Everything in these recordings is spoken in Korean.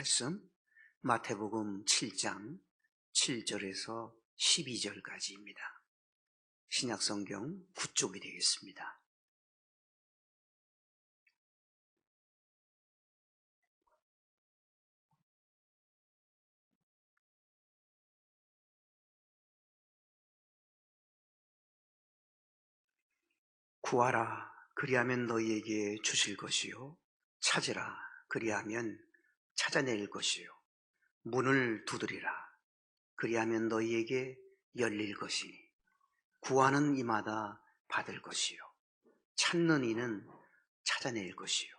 말씀 마태복음 7장 7절에서 12절까지입니다. 신약성경 9쪽이 되겠습니다. 구하라 그리하면 너희에게 주실 것이요 찾으라 그리하면 찾아낼 것이요 문을 두드리라 그리하면 너희에게 열릴 것이니 구하는 이마다 받을 것이요 찾는 이는 찾아낼 것이요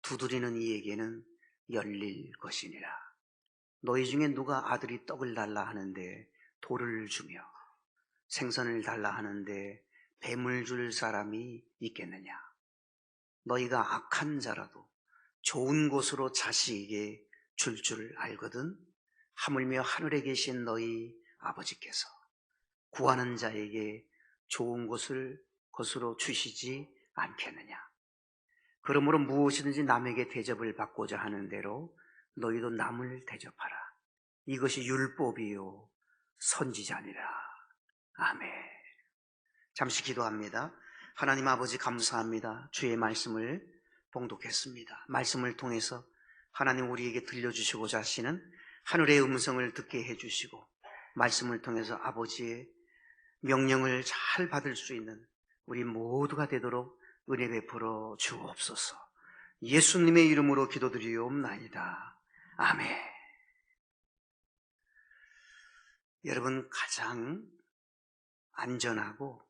두드리는 이에게는 열릴 것이니라. 너희 중에 누가 아들이 떡을 달라 하는데 돌을 주며 생선을 달라 하는데 뱀을 줄 사람이 있겠느냐? 너희가 악한 자라도 좋은 곳으로 자식에게 줄 알거든 하물며 하늘에 계신 너희 아버지께서 구하는 자에게 좋은 것으로 주시지 않겠느냐? 그러므로 무엇이든지 남에게 대접을 받고자 하는 대로 너희도 남을 대접하라. 이것이 율법이요 선지자니라. 아멘. 잠시 기도합니다. 하나님 아버지 감사합니다. 주의 말씀을 봉독했습니다. 말씀을 통해서 하나님 우리에게 들려주시고자 하시는 하늘의 음성을 듣게 해주시고 말씀을 통해서 아버지의 명령을 잘 받을 수 있는 우리 모두가 되도록 은혜 베풀어 주옵소서. 예수님의 이름으로 기도드리옵나이다. 아멘. 여러분, 가장 안전하고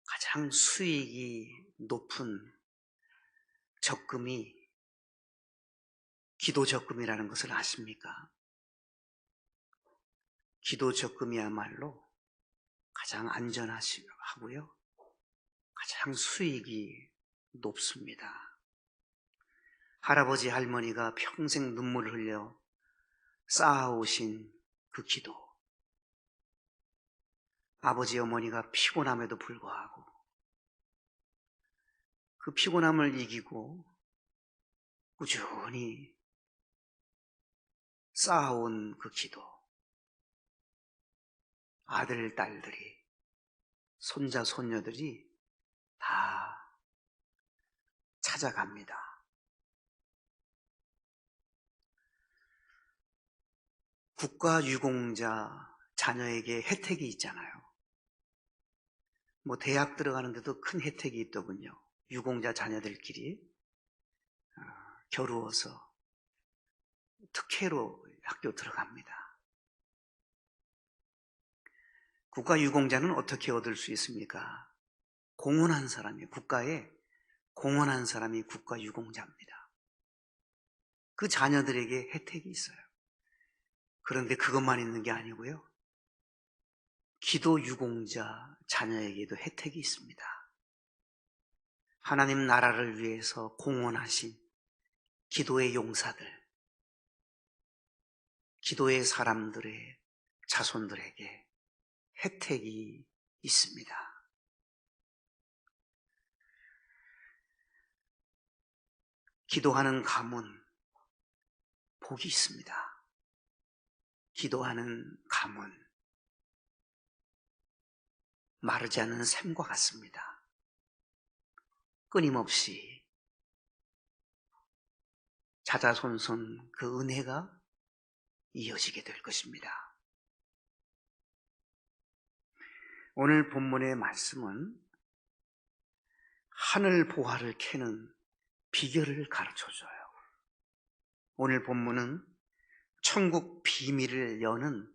가장 수익이 높은 적금이 기도 적금이라는 것을 아십니까? 기도 적금이야말로 가장 안전하고요 가장 수익이 높습니다. 할아버지 할머니가 평생 눈물을 흘려 쌓아오신 그 기도, 아버지 어머니가 피곤함에도 불구하고 그 피곤함을 이기고 꾸준히 쌓아온 그 기도, 아들, 딸들이, 손자, 손녀들이 다 찾아갑니다. 국가유공자 자녀에게 혜택이 있잖아요. 대학 들어가는데도 큰 혜택이 있더군요. 유공자 자녀들끼리 겨루어서 특혜로 학교 들어갑니다. 국가유공자는 어떻게 얻을 수 있습니까? 공헌한 사람이, 국가에 공헌한 사람이 국가유공자입니다. 그 자녀들에게 혜택이 있어요. 그런데 그것만 있는 게 아니고요. 기도유공자 자녀에게도 혜택이 있습니다. 하나님 나라를 위해서 공헌하신 기도의 용사들, 기도의 사람들의 자손들에게 혜택이 있습니다. 기도하는 가문 복이 있습니다. 기도하는 가문 마르지 않는 샘과 같습니다. 끊임없이 자자손손 그 은혜가 이어지게 될 것입니다. 오늘 본문의 말씀은 하늘 보화를 캐는 비결을 가르쳐줘요. 오늘 본문은 천국 비밀을 여는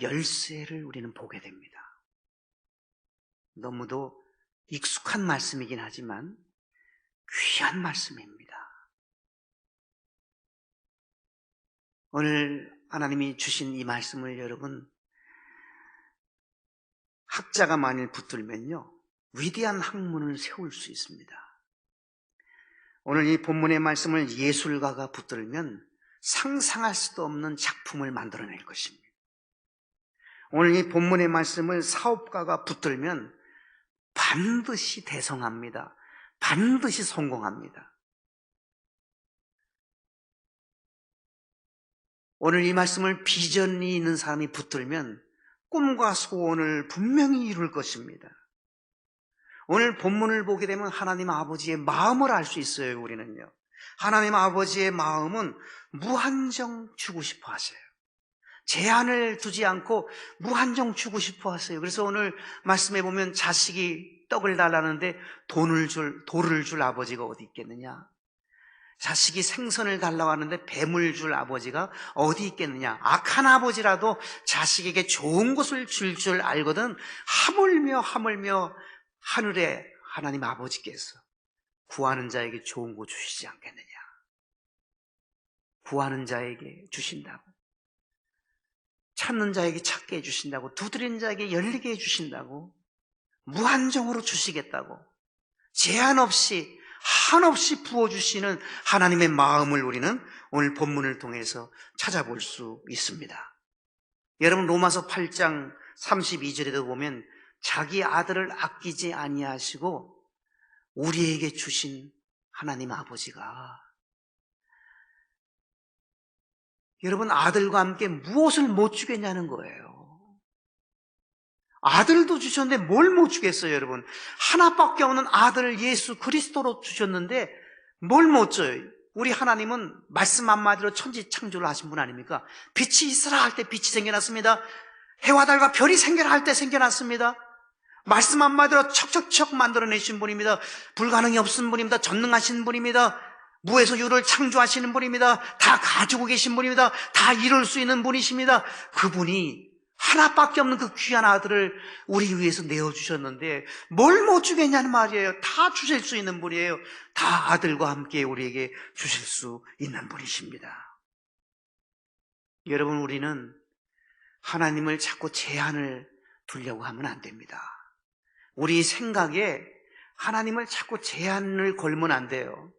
열쇠를 우리는 보게 됩니다. 너무도 익숙한 말씀이긴 하지만 귀한 말씀입니다. 오늘 하나님이 주신 이 말씀을 여러분, 학자가 만일 붙들면요 위대한 학문을 세울 수 있습니다. 오늘 이 본문의 말씀을 예술가가 붙들면 상상할 수도 없는 작품을 만들어낼 것입니다. 오늘 이 본문의 말씀을 사업가가 붙들면 반드시 대성합니다. 반드시 성공합니다. 오늘 이 말씀을 비전이 있는 사람이 붙들면 꿈과 소원을 분명히 이룰 것입니다. 오늘 본문을 보게 되면 하나님 아버지의 마음을 알 수 있어요. 우리는요, 하나님 아버지의 마음은 무한정 주고 싶어 하세요. 제한을 두지 않고 무한정 주고 싶어 하세요. 그래서 오늘 말씀해 보면 자식이 떡을 달라는데 돌을 줄 아버지가 어디 있겠느냐? 자식이 생선을 달라고 하는데 뱀을 줄 아버지가 어디 있겠느냐? 악한 아버지라도 자식에게 좋은 것을 줄 알거든 하물며 하늘에 하나님 아버지께서 구하는 자에게 좋은 거 주시지 않겠느냐? 구하는 자에게 주신다고, 찾는 자에게 찾게 해주신다고, 두드리는 자에게 열리게 해주신다고, 무한정으로 주시겠다고, 제한 없이 한없이 부어주시는 하나님의 마음을 우리는 오늘 본문을 통해서 찾아볼 수 있습니다. 여러분, 로마서 8장 32절에도 보면 자기 아들을 아끼지 아니하시고 우리에게 주신 하나님 아버지가, 여러분, 아들과 함께 무엇을 못 주겠냐는 거예요. 아들도 주셨는데 뭘 못 주겠어요, 여러분? 하나밖에 없는 아들 예수 그리스도로 주셨는데 뭘 못 줘요? 우리 하나님은 말씀 한마디로 천지 창조를 하신 분 아닙니까? 빛이 있으라 할 때 빛이 생겨났습니다. 해와 달과 별이 생겨라 할 때 생겨났습니다. 말씀 한마디로 척척척 만들어내신 분입니다. 불가능이 없은 분입니다. 전능하신 분입니다. 무에서 유를 창조하시는 분입니다. 다 가지고 계신 분입니다. 다 이룰 수 있는 분이십니다. 그분이 하나밖에 없는 그 귀한 아들을 우리 위해서 내어주셨는데 뭘 못 주겠냐는 말이에요. 다 주실 수 있는 분이에요. 다 아들과 함께 우리에게 주실 수 있는 분이십니다. 여러분, 우리는 하나님을 자꾸 제한을 두려고 하면 안 됩니다. 우리 생각에 하나님을 자꾸 제한을 걸면 안 돼요.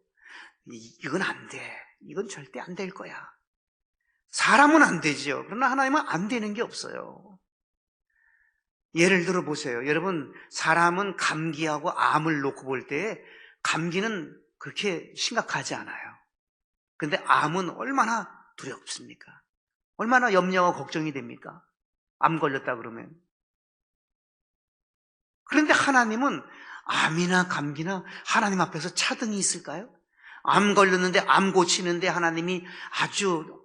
이건 안 돼. 이건 절대 안 될 거야. 사람은 안 되죠. 그러나 하나님은 안 되는 게 없어요. 예를 들어 보세요. 여러분, 사람은 감기하고 암을 놓고 볼 때 감기는 그렇게 심각하지 않아요. 그런데 암은 얼마나 두렵습니까? 얼마나 염려와 걱정이 됩니까? 암 걸렸다 그러면. 그런데 하나님은 암이나 감기나 하나님 앞에서 차등이 있을까요? 암 걸렸는데 암 고치는데 하나님이 아주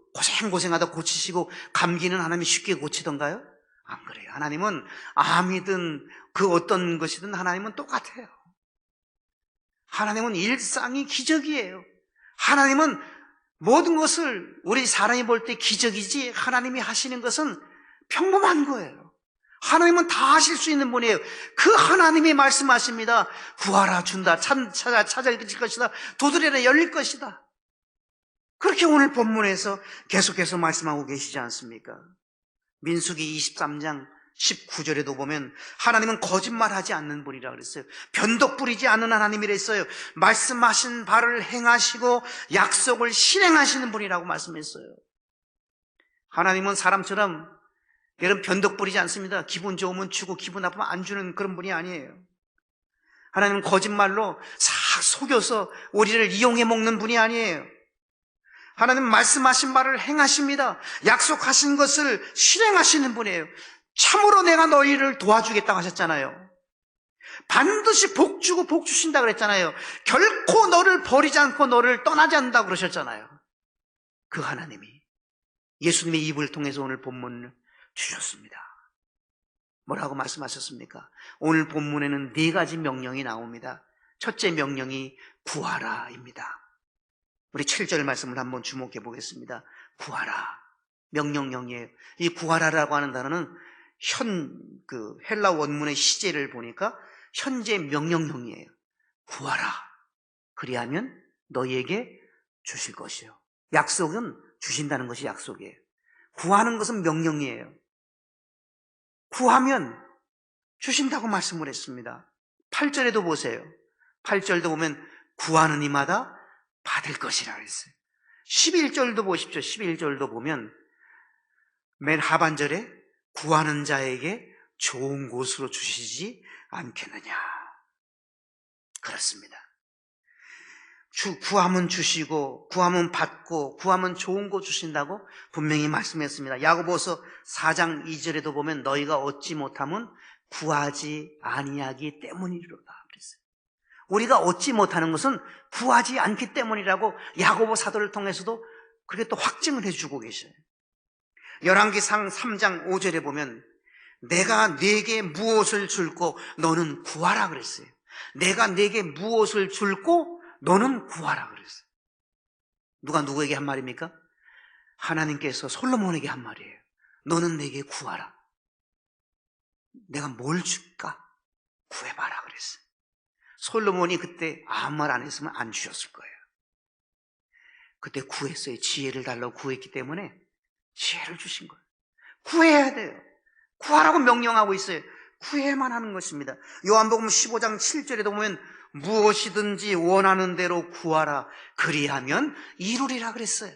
고생하다 고치시고 감기는 하나님이 쉽게 고치던가요? 안 그래요. 하나님은 암이든 그 어떤 것이든 하나님은 똑같아요. 하나님은 일상이 기적이에요. 하나님은 모든 것을 우리 사람이 볼 때 기적이지 하나님이 하시는 것은 평범한 거예요. 하나님은 다 하실 수 있는 분이에요. 그 하나님이 말씀하십니다. 구하라 준다. 찾아질 것이다. 두드리라 열릴 것이다. 그렇게 오늘 본문에서 계속해서 말씀하고 계시지 않습니까? 민수기 23장 19절에도 보면 하나님은 거짓말하지 않는 분이라 그랬어요. 변덕 부리지 않는 하나님이라 했어요. 말씀하신 바를 행하시고 약속을 실행하시는 분이라고 말씀했어요. 하나님은 사람처럼 여러분 변덕 부리지 않습니다. 기분 좋으면 주고 기분 나쁘면 안 주는 그런 분이 아니에요. 하나님은 거짓말로 싹 속여서 우리를 이용해 먹는 분이 아니에요. 하나님은 말씀하신 바를 행하십니다. 약속하신 것을 실행하시는 분이에요. 참으로 내가 너희를 도와주겠다고 하셨잖아요. 반드시 복 주고 복 주신다고 그랬잖아요. 결코 너를 버리지 않고 너를 떠나지 않는다고 그러셨잖아요. 그 하나님이 예수님의 입을 통해서 오늘 본문을 주셨습니다. 뭐라고 말씀하셨습니까? 오늘 본문에는 4가지 명령이 나옵니다. 첫째 명령이 구하라입니다. 우리 7절 말씀을 한번 주목해 보겠습니다. 구하라. 명령형이에요. 이 구하라라고 하는 단어는 헬라 원문의 시제를 보니까 현재 명령형이에요. 구하라. 그리하면 너희에게 주실 것이요. 약속은 주신다는 것이 약속이에요. 구하는 것은 명령이에요. 구하면 주신다고 말씀을 했습니다. 8절에도 보세요. 8절도 보면 구하는 이마다 받을 것이라 그랬어요. 11절도 보십시오. 11절도 보면 맨 하반절에 구하는 자에게 좋은 곳으로 주시지 않겠느냐. 그렇습니다. 구하면 주시고 구하면 받고 구하면 좋은 거 주신다고 분명히 말씀했습니다. 야고보서 4장 2절에도 보면 너희가 얻지 못하면 구하지 아니하기 때문이로다 그랬어요. 우리가 얻지 못하는 것은 구하지 않기 때문이라고 야고보 사도를 통해서도 그렇게 또 확증을 해주고 계셔요. 열왕기상 3장 5절에 보면 내가 네게 무엇을 줄고 너는 구하라 그랬어요. 내가 네게 무엇을 줄고 너는 구하라 그랬어요. 누가 누구에게 한 말입니까? 하나님께서 솔로몬에게 한 말이에요. 너는 내게 구하라. 내가 뭘 줄까? 구해봐라 그랬어요. 솔로몬이 그때 아무 말 안 했으면 안 주셨을 거예요. 그때 구했어요. 지혜를 달라고 구했기 때문에 지혜를 주신 거예요. 구해야 돼요. 구하라고 명령하고 있어요. 구해야만 하는 것입니다. 요한복음 15장 7절에도 보면 무엇이든지 원하는 대로 구하라. 그리하면 이루리라 그랬어요.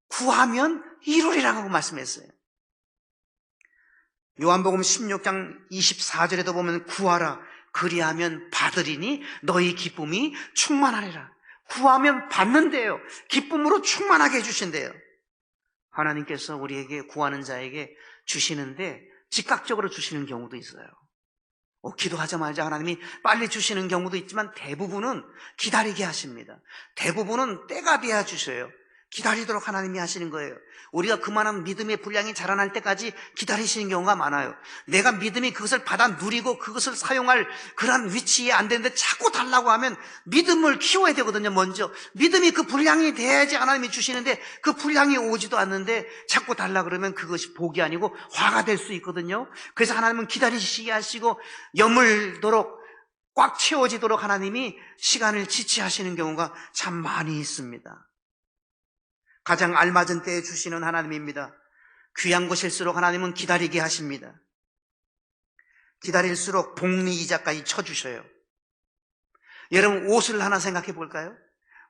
구하면 이루리라고 말씀했어요. 요한복음 16장 24절에도 보면 구하라. 그리하면 받으리니 너희 기쁨이 충만하리라. 구하면 받는데요. 기쁨으로 충만하게 해주신대요. 하나님께서 우리에게 구하는 자에게 주시는데 즉각적으로 주시는 경우도 있어요. 기도하자마자 하나님이 빨리 주시는 경우도 있지만 대부분은 기다리게 하십니다. 대부분은 때가 돼야 주셔요. 기다리도록 하나님이 하시는 거예요. 우리가 그만한 믿음의 분량이 자라날 때까지 기다리시는 경우가 많아요. 내가 믿음이 그것을 받아 누리고 그것을 사용할 그런 위치에 안 되는데 자꾸 달라고 하면 믿음을 키워야 되거든요. 먼저 믿음이 그 분량이 돼야지 하나님이 주시는데 그 분량이 오지도 않는데 자꾸 달라 그러면 그것이 복이 아니고 화가 될 수 있거든요. 그래서 하나님은 기다리시게 하시고 여물도록 꽉 채워지도록 하나님이 시간을 지체하시는 경우가 참 많이 있습니다. 가장 알맞은 때에 주시는 하나님입니다. 귀한 것일수록 하나님은 기다리게 하십니다. 기다릴수록 복리이자까지 쳐주셔요. 여러분 옷을 하나 생각해 볼까요?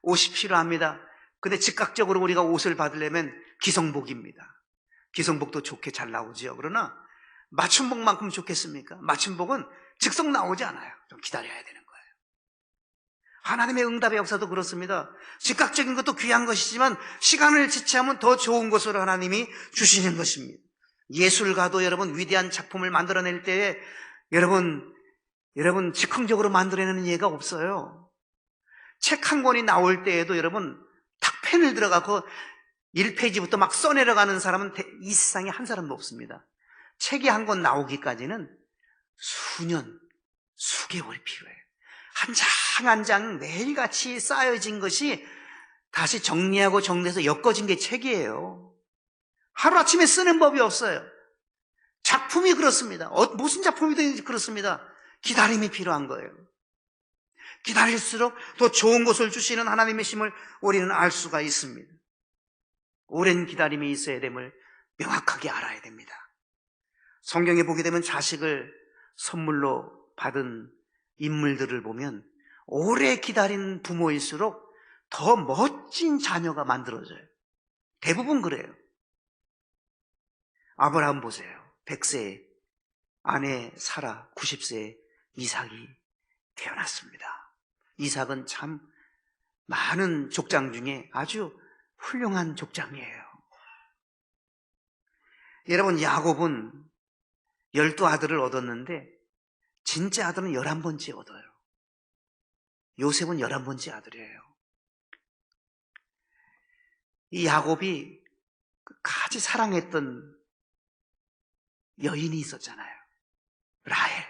옷이 필요합니다. 근데 즉각적으로 우리가 옷을 받으려면 기성복입니다. 기성복도 좋게 잘 나오죠. 그러나 맞춤복만큼 좋겠습니까? 맞춤복은 즉석 나오지 않아요. 좀 기다려야 되는 거예요. 하나님의 응답의 역사도 그렇습니다. 즉각적인 것도 귀한 것이지만 시간을 지체하면 더 좋은 것으로 하나님이 주시는 것입니다. 예술가도 여러분 위대한 작품을 만들어낼 때에 여러분 즉흥적으로 만들어내는 예가 없어요. 책 한 권이 나올 때에도 여러분 탁 펜을 들어가고 1페이지부터 막 써내려가는 사람은 이 세상에 한 사람도 없습니다. 책이 한 권 나오기까지는 수년, 수개월이 필요해요. 한 장 한 장 매일같이 쌓여진 것이 다시 정리하고 정리해서 엮어진 게 책이에요. 하루아침에 쓰는 법이 없어요. 작품이 그렇습니다. 무슨 작품이든 그렇습니다. 기다림이 필요한 거예요. 기다릴수록 더 좋은 것을 주시는 하나님의 심을 우리는 알 수가 있습니다. 오랜 기다림이 있어야 됨을 명확하게 알아야 됩니다. 성경에 보게 되면 자식을 선물로 받은 인물들을 보면 오래 기다린 부모일수록 더 멋진 자녀가 만들어져요. 대부분 그래요. 아브라함 보세요. 100세에 아내 사라 90세에 이삭이 태어났습니다. 이삭은 참 많은 족장 중에 아주 훌륭한 족장이에요. 여러분 야곱은 12아들을 얻었는데 진짜 아들은 11번째 얻어요. 요셉은 11번째 아들이에요. 이 야곱이 가지 사랑했던 여인이 있었잖아요. 라헬.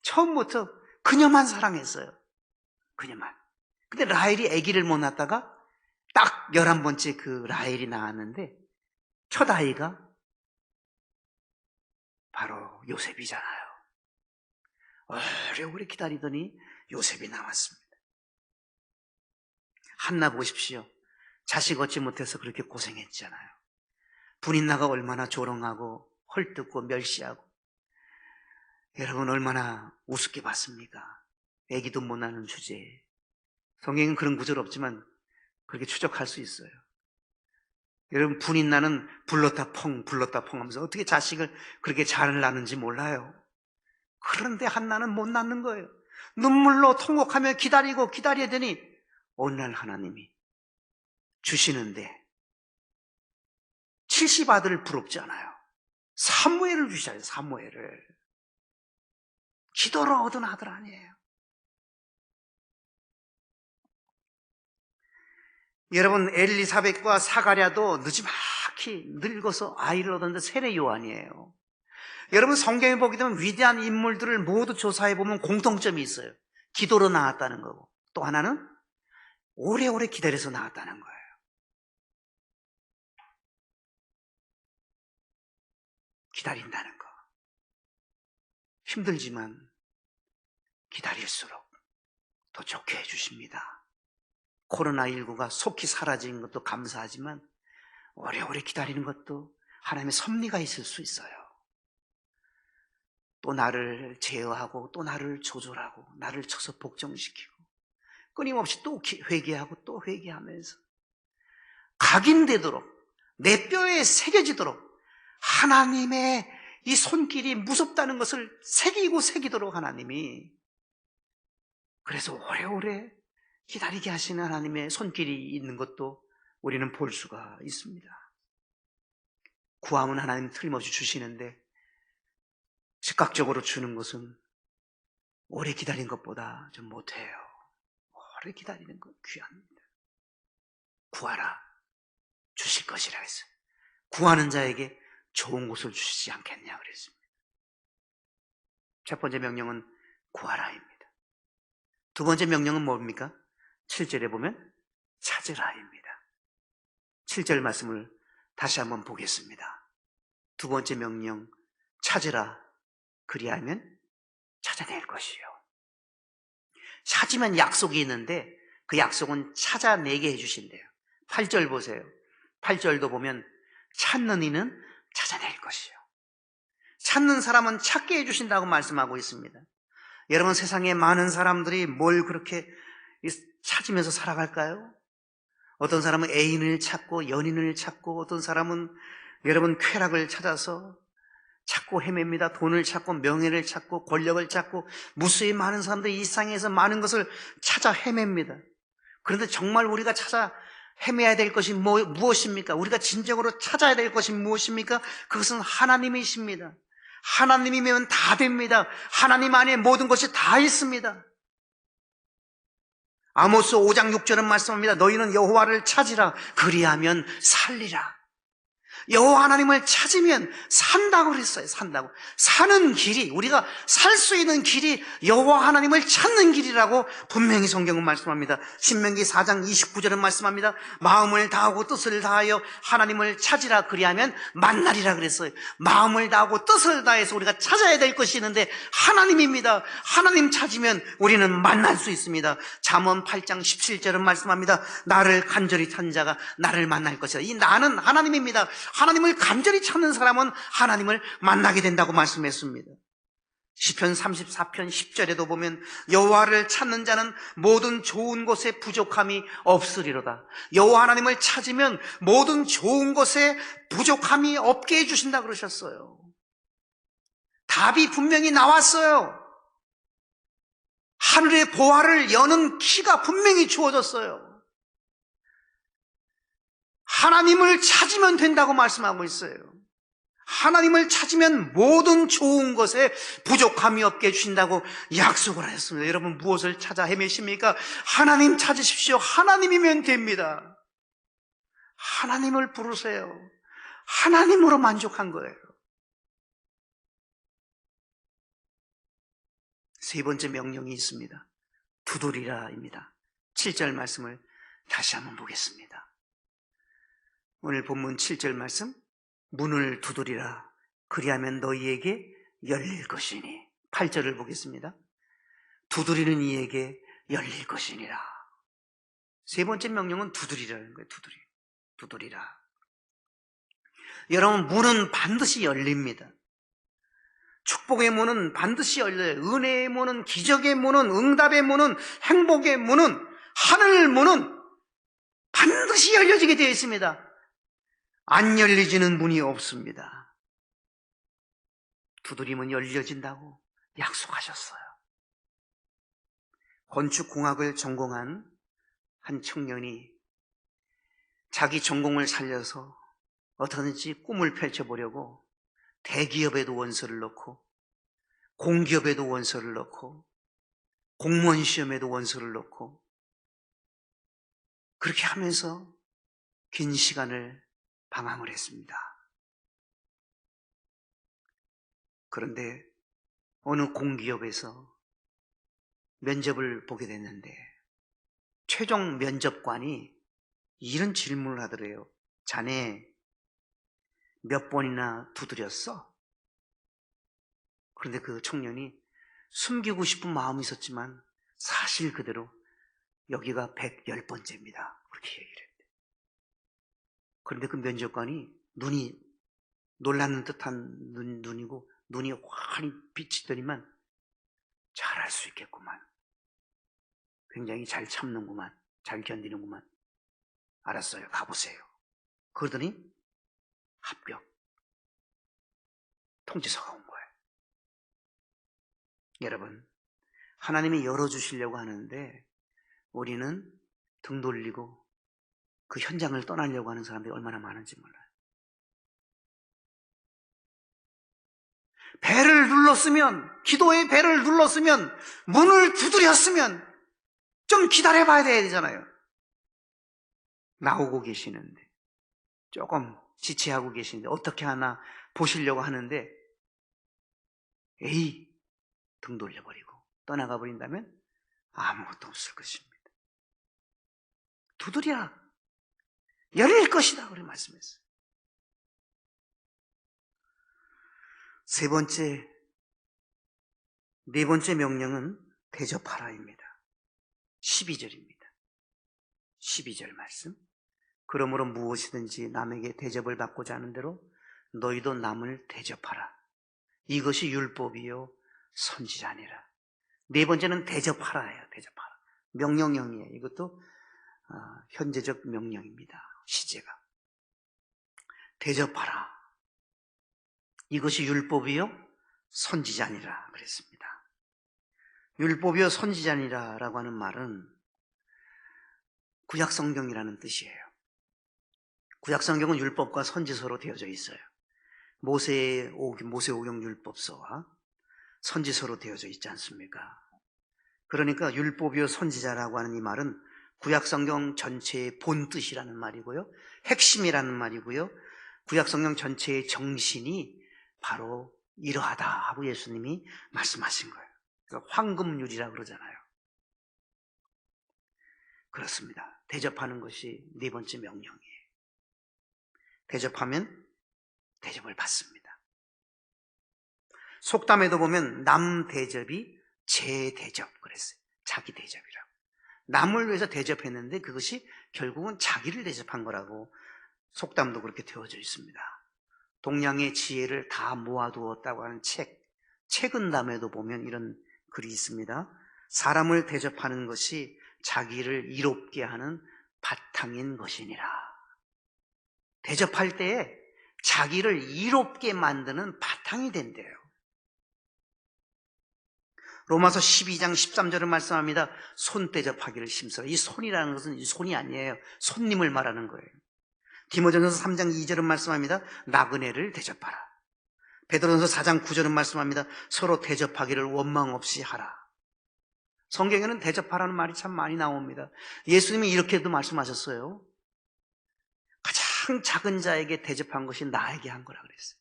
처음부터 그녀만 사랑했어요. 그녀만. 근데 라헬이 아기를 못 낳다가 딱 11번째 그 라헬이 낳았는데 첫 아이가 바로 요셉이잖아요. 오래 기다리더니 요셉이 나왔습니다. 한나 보십시오. 자식 얻지 못해서 그렇게 고생했잖아요. 분인나가 얼마나 조롱하고 헐뜯고 멸시하고 여러분 얼마나 우습게 봤습니까? 애기도 못 낳는 주제에. 성경은 그런 구절 없지만 그렇게 추적할 수 있어요. 여러분 분인나는 불렀다 펑 하면서 어떻게 자식을 그렇게 잘 낳는지 몰라요. 그런데 한나는 못 낳는 거예요. 눈물로 통곡하며 기다리고 기다리더니 어느 날 하나님이 주시는데 70 아들을 부럽지 않아요. 사무엘을 주셔요. 사무엘을. 기도로 얻은 아들 아니에요. 여러분, 엘리사벳과 사가랴도 느지막히 늙어서 아이를 얻었는데 세례 요한이에요. 여러분, 성경에 보게 되면 위대한 인물들을 모두 조사해 보면 공통점이 있어요. 기도로 낳았다는 거고, 또 하나는 오래오래 기다려서 낳았다는 거예요. 기다린다는 거. 힘들지만 기다릴수록 더 좋게 해주십니다. 코로나19가 속히 사라진 것도 감사하지만 오래오래 기다리는 것도 하나님의 섭리가 있을 수 있어요. 또 나를 제어하고 또 나를 조절하고 나를 쳐서 복종시키고 끊임없이 또 회개하고 또 회개하면서 각인되도록 내 뼈에 새겨지도록 하나님의 이 손길이 무섭다는 것을 새기도록 하나님이, 그래서 오래오래 기다리게 하시는 하나님의 손길이 있는 것도 우리는 볼 수가 있습니다. 구하면 하나님 틀림없이 주시는데 즉각적으로 주는 것은 오래 기다린 것보다 좀 못해요. 오래 기다리는 것 귀합니다. 구하라 주실 것이라 했어요. 구하는 자에게 좋은 곳을 주시지 않겠냐 그랬습니다. 첫 번째 명령은 구하라입니다. 두 번째 명령은 뭡니까? 7절에 보면 찾으라입니다. 7절 말씀을 다시 한번 보겠습니다. 두 번째 명령, 찾으라. 그리하면 찾아낼 것이요. 찾으면 약속이 있는데 그 약속은 찾아내게 해주신대요. 8절 보세요. 8절도 보면 찾는 이는 찾아낼 것이요. 찾는 사람은 찾게 해주신다고 말씀하고 있습니다. 여러분, 세상에 많은 사람들이 뭘 그렇게 찾으면서 살아갈까요? 어떤 사람은 애인을 찾고 연인을 찾고, 어떤 사람은 여러분 쾌락을 찾아서 찾고 헤맵니다. 돈을 찾고 명예를 찾고 권력을 찾고, 무수히 많은 사람들이 이 세상에서 많은 것을 찾아 헤맵니다. 그런데 정말 우리가 찾아 헤매야 될 것이 무엇입니까? 우리가 진정으로 찾아야 될 것이 무엇입니까? 그것은 하나님이십니다. 하나님이면 다 됩니다. 하나님 안에 모든 것이 다 있습니다. 아모스 5장 6절은 말씀합니다. 너희는 여호와를 찾으라. 그리하면 살리라. 여호와 하나님을 찾으면 산다고 그랬어요. 산다고. 사는 길이, 우리가 살 수 있는 길이 여호와 하나님을 찾는 길이라고 분명히 성경은 말씀합니다. 신명기 4장 29절은 말씀합니다. 마음을 다하고 뜻을 다하여 하나님을 찾으라. 그리하면 만나리라 그랬어요. 마음을 다하고 뜻을 다해서 우리가 찾아야 될 것이 있는데 하나님입니다. 하나님 찾으면 우리는 만날 수 있습니다. 잠언 8장 17절은 말씀합니다. 나를 간절히 찾는 자가 나를 만날 것이다. 이 나는 하나님입니다. 하나님을 간절히 찾는 사람은 하나님을 만나게 된다고 말씀했습니다. 시편 34편 10절에도 보면 여호와를 찾는 자는 모든 좋은 것에 부족함이 없으리로다. 여호와 하나님을 찾으면 모든 좋은 것에 부족함이 없게 해주신다 그러셨어요. 답이 분명히 나왔어요. 하늘의 보화를 여는 키가 분명히 주어졌어요. 하나님을 찾으면 된다고 말씀하고 있어요. 하나님을 찾으면 모든 좋은 것에 부족함이 없게 해주신다고 약속을 하셨습니다. 여러분, 무엇을 찾아 헤매십니까? 하나님 찾으십시오. 하나님이면 됩니다. 하나님을 부르세요. 하나님으로 만족한 거예요. 세 번째 명령이 있습니다. 두드리라입니다. 7절 말씀을 다시 한번 보겠습니다. 오늘 본문 7절 말씀, 문을 두드리라. 그리하면 너희에게 열릴 것이니. 8절을 보겠습니다. 두드리는 이에게 열릴 것이니라. 세 번째 명령은 두드리라는 거예요. 두드리라. 여러분, 문은 반드시 열립니다. 축복의 문은 반드시 열려요. 은혜의 문은, 기적의 문은, 응답의 문은, 행복의 문은, 하늘 문은 반드시 열려지게 되어 있습니다. 안 열리지는 문이 없습니다. 두드리면 열려진다고 약속하셨어요. 건축공학을 전공한 한 청년이 자기 전공을 살려서 어떻게든지 꿈을 펼쳐보려고 대기업에도 원서를 넣고 공기업에도 원서를 넣고 공무원 시험에도 원서를 넣고 그렇게 하면서 긴 시간을 방황을 했습니다. 그런데 어느 공기업에서 면접을 보게 됐는데 최종 면접관이 이런 질문을 하더래요. 자네 몇 번이나 두드렸어? 그런데 그 청년이 숨기고 싶은 마음이 있었지만 사실 그대로 여기가 110번째입니다. 그렇게 얘기를 했대. 그런데 그 면접관이 눈이 놀라는 듯한 눈이고 눈이 환히 비치더니만 잘할 수 있겠구만. 굉장히 잘 참는구만. 잘 견디는구만. 알았어요. 가보세요. 그러더니 합격. 통지서가 온 거예요. 여러분, 하나님이 열어주시려고 하는데 우리는 등 돌리고 그 현장을 떠나려고 하는 사람들이 얼마나 많은지 몰라요. 배를 눌렀으면, 기도의 배를 눌렀으면, 문을 두드렸으면 좀 기다려봐야 되잖아요. 나오고 계시는데 조금 지체하고 계시는데 어떻게 하나 보시려고 하는데 에이 등 돌려버리고 떠나가 버린다면 아무것도 없을 것입니다. 두드려 열릴 것이다 그렇게 말씀했어요. 네 번째 명령은 대접하라입니다. 12절입니다. 12절 말씀. 그러므로 무엇이든지 남에게 대접을 받고자 하는 대로 너희도 남을 대접하라. 이것이 율법이요 선지자니라. 네 번째는 대접하라예요. 대접하라. 명령형이에요. 이것도 현재적 명령입니다. 시제가. 대접하라. 이것이 율법이요 선지자니라 그랬습니다. 율법이요 선지자니라라고 하는 말은 구약성경이라는 뜻이에요. 구약성경은 율법과 선지서로 되어져 있어요. 모세오경 율법서와 선지서로 되어져 있지 않습니까? 그러니까 율법이요 선지자라고 하는 이 말은 구약성경 전체의 본뜻이라는 말이고요, 핵심이라는 말이고요, 구약성경 전체의 정신이 바로 이러하다 하고 예수님이 말씀하신 거예요. 그래서 황금률이라고 그러잖아요. 그렇습니다. 대접하는 것이 네 번째 명령이에요. 대접하면 대접을 받습니다. 속담에도 보면 남 대접이 제 대접 그랬어요. 자기 대접이라고. 남을 위해서 대접했는데 그것이 결국은 자기를 대접한 거라고 속담도 그렇게 되어져 있습니다. 동양의 지혜를 다 모아두었다고 하는 책은담에도 보면 이런 글이 있습니다. 사람을 대접하는 것이 자기를 이롭게 하는 바탕인 것이니라. 대접할 때에 자기를 이롭게 만드는 바탕이 된대요. 로마서 12장 13절을 말씀합니다. 손 대접하기를 힘써라. 이 손이라는 것은 이 손이 아니에요. 손님을 말하는 거예요. 디모전서 3장 2절은 말씀합니다. 나그네를 대접하라. 베드로전서 4장 9절은 말씀합니다. 서로 대접하기를 원망 없이 하라. 성경에는 대접하라는 말이 참 많이 나옵니다. 예수님이 이렇게도 말씀하셨어요. 가장 작은 자에게 대접한 것이 나에게 한 거라 그랬어요.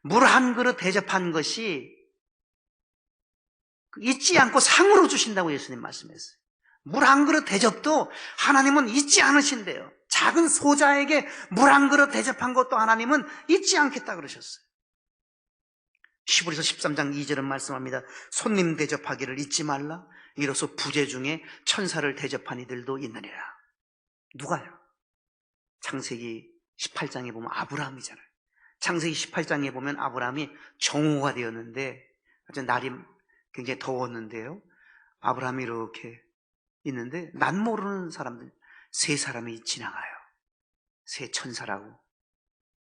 물 한 그릇 대접한 것이 잊지 않고 상으로 주신다고 예수님 말씀했어요. 물 한 그릇 대접도 하나님은 잊지 않으신대요. 작은 소자에게 물 한 그릇 대접한 것도 하나님은 잊지 않겠다 그러셨어요. 히브리서 13장 2절은 말씀합니다. 손님 대접하기를 잊지 말라. 이로써 부재 중에 천사를 대접한 이들도 있느니라. 누가요? 창세기 18장에 보면 아브라함이잖아요. 창세기 18장에 보면 아브라함이 정오가 되었는데 아주 날이 굉장히 더웠는데요, 아브라함이 이렇게 있는데 난 모르는 사람들 세 사람이 지나가요. 세 천사라고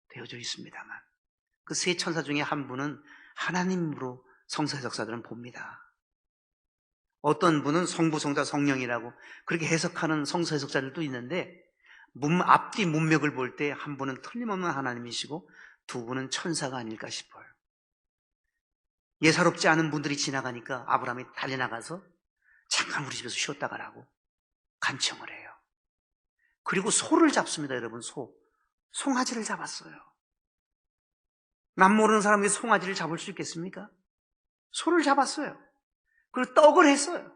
되어져 있습니다만 그 세 천사 중에 한 분은 하나님으로 성서의 역사들은 봅니다. 어떤 분은 성부, 성자, 성령이라고 그렇게 해석하는 성서 해석자들도 있는데 앞뒤 문맥을 볼 때 한 분은 틀림없는 하나님이시고 두 분은 천사가 아닐까 싶어요. 예사롭지 않은 분들이 지나가니까 아브라함이 달려나가서 잠깐 우리 집에서 쉬었다 가라고 간청을 해요. 그리고 소를 잡습니다, 여러분. 송아지를 잡았어요. 남 모르는 사람이 송아지를 잡을 수 있겠습니까? 소를 잡았어요. 그리고 떡을 했어요.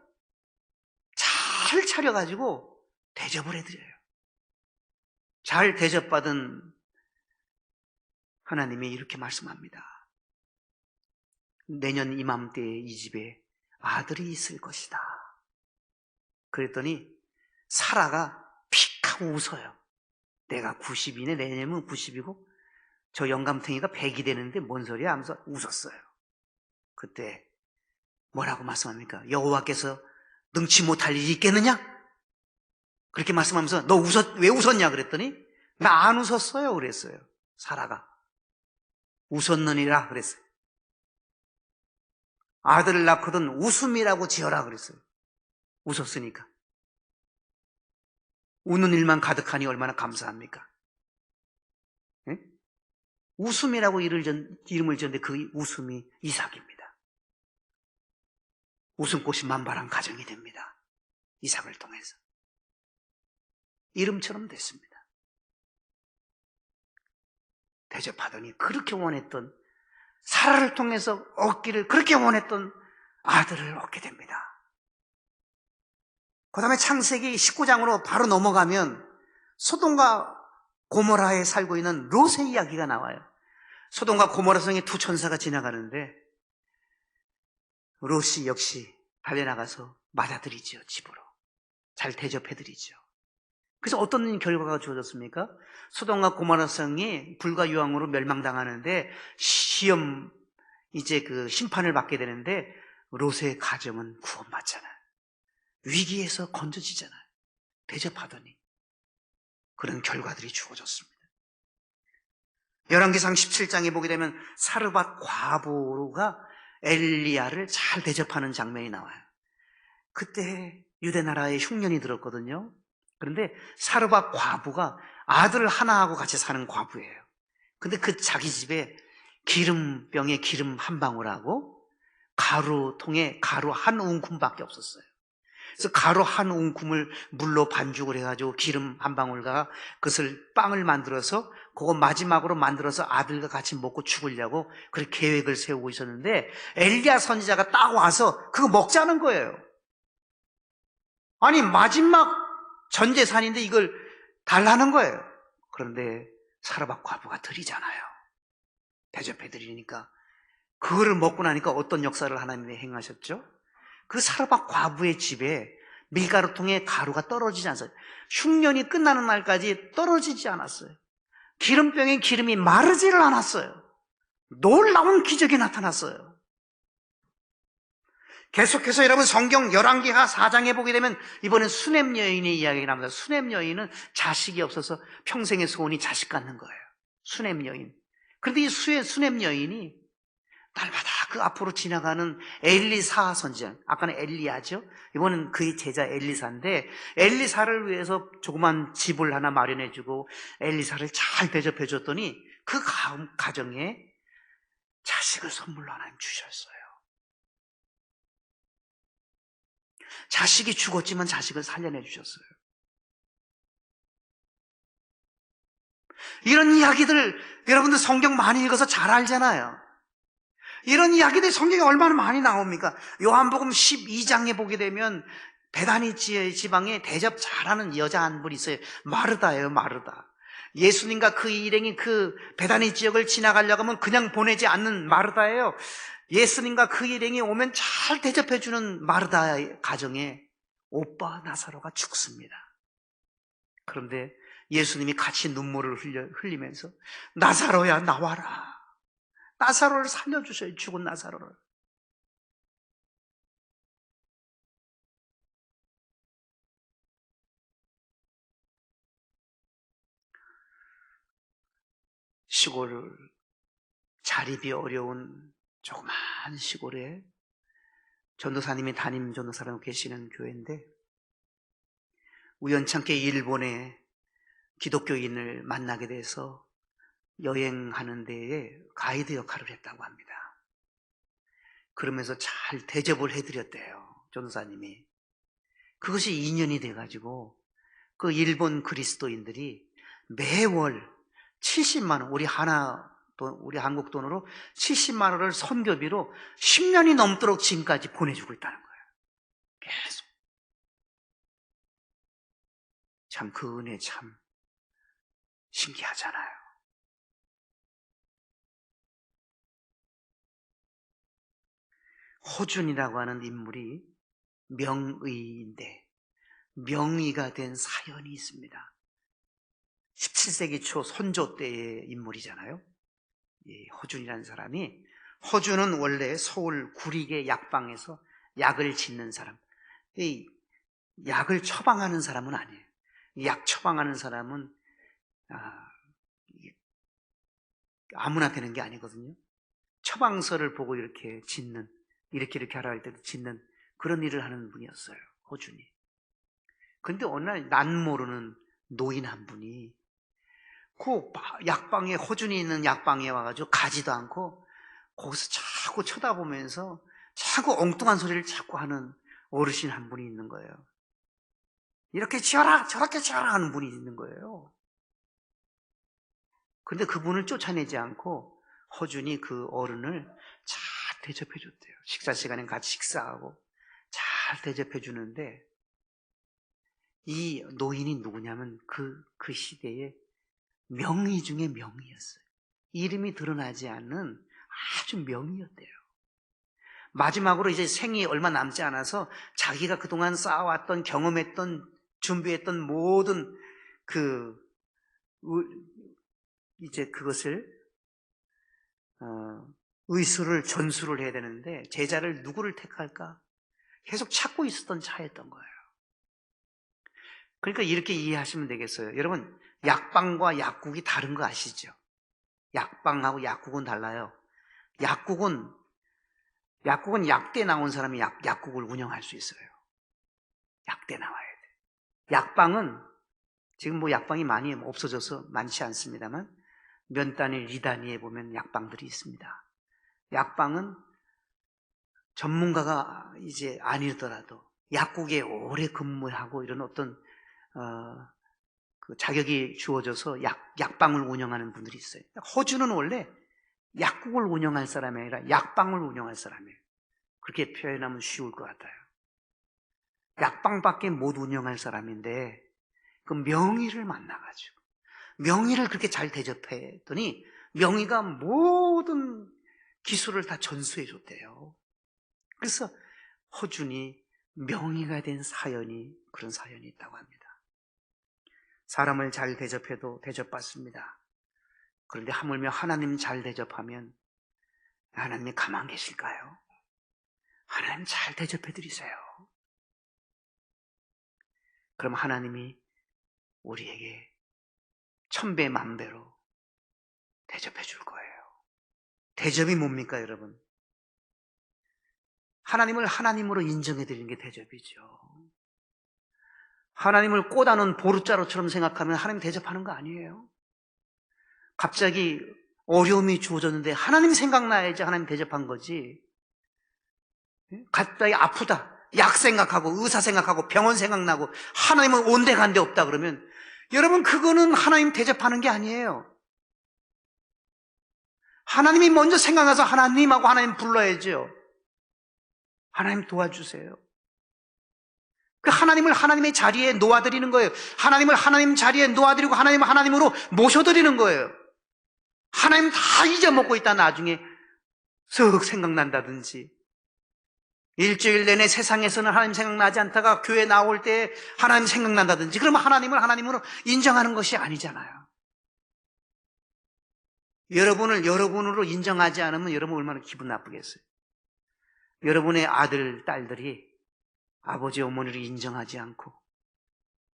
잘 차려가지고 대접을 해드려요. 잘 대접받은 하나님이 이렇게 말씀합니다. 내년 이맘때에 이 집에 아들이 있을 것이다. 그랬더니 사라가 픽 하고 웃어요. 내가 90이네, 내년이면 90이고 저 영감탱이가 100이 되는데 뭔 소리야 하면서 웃었어요. 그때 뭐라고 말씀합니까? 여호와께서 능치 못할 일이 있겠느냐? 그렇게 말씀하면서 너 왜 웃었냐 그랬더니 나 안 웃었어요 그랬어요. 사라가 웃었느니라 그랬어요. 아들을 낳거든 웃음이라고 지어라 그랬어요. 웃었으니까. 웃는 일만 가득하니 얼마나 감사합니까? 네? 웃음이라고 이름을 지었는데 그 웃음이 이삭입니다. 웃음꽃이 만발한 가정이 됩니다. 이삭을 통해서. 이름처럼 됐습니다. 대접하더니 그렇게 원했던, 사라를 통해서 얻기를 그렇게 원했던 아들을 얻게 됩니다. 그 다음에 창세기 19장으로 바로 넘어가면 소돔과 고모라에 살고 있는 롯의 이야기가 나와요. 소돔과 고모라 성에 두 천사가 지나가는데 롯이 역시 달려나가서 맞아들이죠. 집으로 잘 대접해드리죠. 그래서 어떤 결과가 주어졌습니까? 소돔과 고모라 성이 불과 유황으로 멸망당하는데 시험, 이제 그 심판을 받게 되는데 롯의 가정은 구원받잖아요. 위기에서 건져지잖아요. 대접하더니 그런 결과들이 주어졌습니다. 열왕기상 17장에 보게 되면 사르밧 과부가 엘리야를 잘 대접하는 장면이 나와요. 그때 유대 나라에 흉년이 들었거든요. 그런데 사르밧 과부가 아들 하나하고 같이 사는 과부예요. 근데 그 자기 집에 기름병에 기름 한 방울하고 가루통에 가루 한 웅큼밖에 없었어요. 그래서 가루 한 웅큼을 물로 반죽을 해가지고 기름 한 방울과 그것을 빵을 만들어서 그거 마지막으로 만들어서 아들과 같이 먹고 죽으려고 그렇게 계획을 세우고 있었는데 엘리야 선지자가 딱 와서 그거 먹자는 거예요. 아니 마지막 전 재산인데 이걸 달라는 거예요. 그런데 사르밧 과부가 드리잖아요. 대접해드리니까 그거를 먹고 나니까 어떤 역사를 하나님이 행하셨죠? 그 사르밧 과부의 집에 밀가루통에 가루가 떨어지지 않았어요. 흉년이 끝나는 날까지 떨어지지 않았어요. 기름병에 기름이 마르지를 않았어요. 놀라운 기적이 나타났어요. 계속해서 여러분 성경 열왕기하 4장에 보게 되면 이번엔 수넴 여인의 이야기가 나옵니다. 수넴 여인은 자식이 없어서 평생의 소원이 자식 갖는 거예요. 수넴 여인. 그런데 이 수넴 여인이 날마다 그 앞으로 지나가는 엘리사 선지자, 아까는 엘리야죠. 이번엔 그의 제자 엘리사인데 엘리사를 위해서 조그만 집을 하나 마련해주고 엘리사를 잘 대접해줬더니 그 가정에 자식을 선물로 하나님 주셨어요. 자식이 죽었지만 자식을 살려내 주셨어요. 이런 이야기들 여러분들 성경 많이 읽어서 잘 알잖아요. 이런 이야기들이 성경에 얼마나 많이 나옵니까? 요한복음 12장에 보게 되면 베다니 지방에 대접 잘하는 여자 한 분 있어요. 마르다예요, 마르다. 예수님과 그 일행이 그 베다니 지역을 지나가려고 하면 그냥 보내지 않는 마르다예요. 예수님과 그 일행이 오면 잘 대접해주는 마르다의 가정에 오빠 나사로가 죽습니다. 그런데 예수님이 같이 눈물을 흘리면서 나사로야 나와라. 나사로를 살려주셔요. 죽은 나사로를. 시골 자립이 어려운 조그만 시골에 전도사님이 담임 전도사로 계시는 교회인데 우연찮게 일본에 기독교인을 만나게 돼서 여행하는 데에 가이드 역할을 했다고 합니다. 그러면서 잘 대접을 해드렸대요, 전도사님이. 그것이 2년이 돼가지고 그 일본 그리스도인들이 매월 70만 원, 우리 한국 돈으로 70만 원을 선교비로 10년이 넘도록 지금까지 보내주고 있다는 거예요. 계속. 참 그 은혜 참 신기하잖아요. 호준이라고 하는 인물이 명의인데 명의가 된 사연이 있습니다. 17세기 초 선조 때의 인물이잖아요. 이 호준이라는 사람이, 호준은 원래 서울 구리개 약방에서 약을 짓는 사람, 이 약을 처방하는 사람은 아니에요. 약 처방하는 사람은 아무나 되는 게 아니거든요. 처방서를 보고 이렇게 짓는, 이렇게 하라 할 때도 짓는 그런 일을 하는 분이었어요, 호준이. 그런데 어느 날 난 모르는 노인 한 분이 그 약방에, 호준이 있는 약방에 와가지고 가지도 않고 거기서 자꾸 쳐다보면서 자꾸 엉뚱한 소리를 자꾸 하는 어르신 한 분이 있는 거예요. 이렇게 지어라 저렇게 지어라 하는 분이 있는 거예요. 그런데 그분을 쫓아내지 않고 호준이 그 어른을 잘 대접해 줬대요. 식사 시간에 같이 식사하고 잘 대접해 주는데, 이 노인이 누구냐면 그 시대의 명의 중에 명의였어요. 이름이 드러나지 않는 아주 명의였대요. 마지막으로 이제 생이 얼마 남지 않아서 자기가 그동안 쌓아왔던, 경험했던, 준비했던 모든 이제 그것을 의술을 전수를 해야 되는데 제자를 누구를 택할까 계속 찾고 있었던 차였던 거예요. 그러니까 이렇게 이해하시면 되겠어요. 여러분, 약방과 약국이 다른 거 아시죠? 약방하고 약국은 달라요. 약국은 약대 나온 사람이 약국을 운영할 수 있어요. 약대 나와야 돼. 약방은 지금 뭐 약방이 많이 없어져서 많지 않습니다만 몇 단위, 2단위에 보면 약방들이 있습니다. 약방은 전문가가 이제 아니더라도 약국에 오래 근무하고 이런 어떤 그 자격이 주어져서 약방을 운영하는 분들이 있어요. 호주는 원래 약국을 운영할 사람이 아니라 약방을 운영할 사람이에요. 그렇게 표현하면 쉬울 것 같아요. 약방밖에 못 운영할 사람인데 그 명의를 만나가지고 명의를 그렇게 잘 대접했더니 명의가 모든 기술을 다 전수해 줬대요. 그래서 호준이 명의가 된 사연이, 그런 사연이 있다고 합니다. 사람을 잘 대접해도 대접받습니다. 그런데 하물며 하나님 잘 대접하면 하나님이 가만 계실까요? 하나님 잘 대접해 드리세요. 그럼 하나님이 우리에게 1000배 만배로 대접해 줄 거예요. 대접이 뭡니까, 여러분? 하나님을 하나님으로 인정해 드리는 게 대접이죠. 하나님을 꼬다는 보루자루처럼 생각하면 하나님 대접하는 거 아니에요. 갑자기 어려움이 주어졌는데 하나님 생각나야지 하나님 대접한 거지. 갑자기 아프다, 약 생각하고 의사 생각하고 병원 생각나고 하나님은 온데간데 없다 그러면 여러분, 그거는 하나님 대접하는 게 아니에요. 하나님이 먼저 생각나서 하나님하고 하나님 불러야죠. 하나님 도와주세요. 그 하나님을 하나님의 자리에 놓아드리는 거예요. 하나님을 하나님 자리에 놓아드리고 하나님을 하나님으로 모셔드리는 거예요. 하나님 다 잊어먹고 있다 나중에 쓱 생각난다든지, 일주일 내내 세상에서는 하나님 생각나지 않다가 교회 나올 때 하나님 생각난다든지, 그러면 하나님을 하나님으로 인정하는 것이 아니잖아요. 여러분을 여러분으로 인정하지 않으면 여러분 얼마나 기분 나쁘겠어요. 여러분의 아들, 딸들이 아버지, 어머니를 인정하지 않고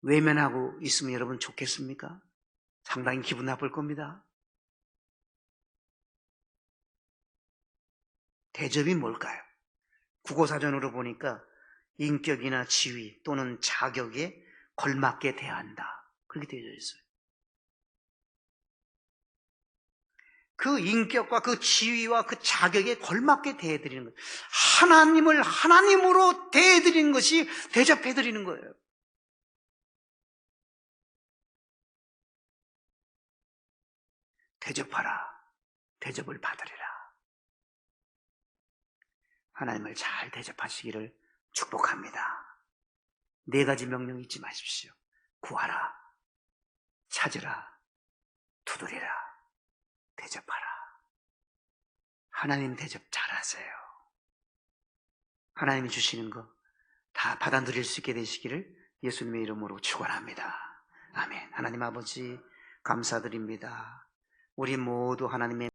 외면하고 있으면 여러분 좋겠습니까? 상당히 기분 나쁠 겁니다. 대접이 뭘까요? 국어사전으로 보니까 인격이나 지위 또는 자격에 걸맞게 대한다. 그렇게 되어 있어요. 그 인격과 그 지위와 그 자격에 걸맞게 대해드리는 거예요. 하나님을 하나님으로 대해드리는 것이 대접해드리는 거예요. 대접하라. 대접을 받으리라. 하나님을 잘 대접하시기를 축복합니다. 4가지 명령 잊지 마십시오. 구하라, 찾으라, 두드리라, 대접하라. 하나님 대접 잘하세요. 하나님이 주시는 거 다 받아 누릴 수 있게 되시기를 예수님의 이름으로 축원합니다. 아멘. 하나님 아버지 감사드립니다. 우리 모두 하나님의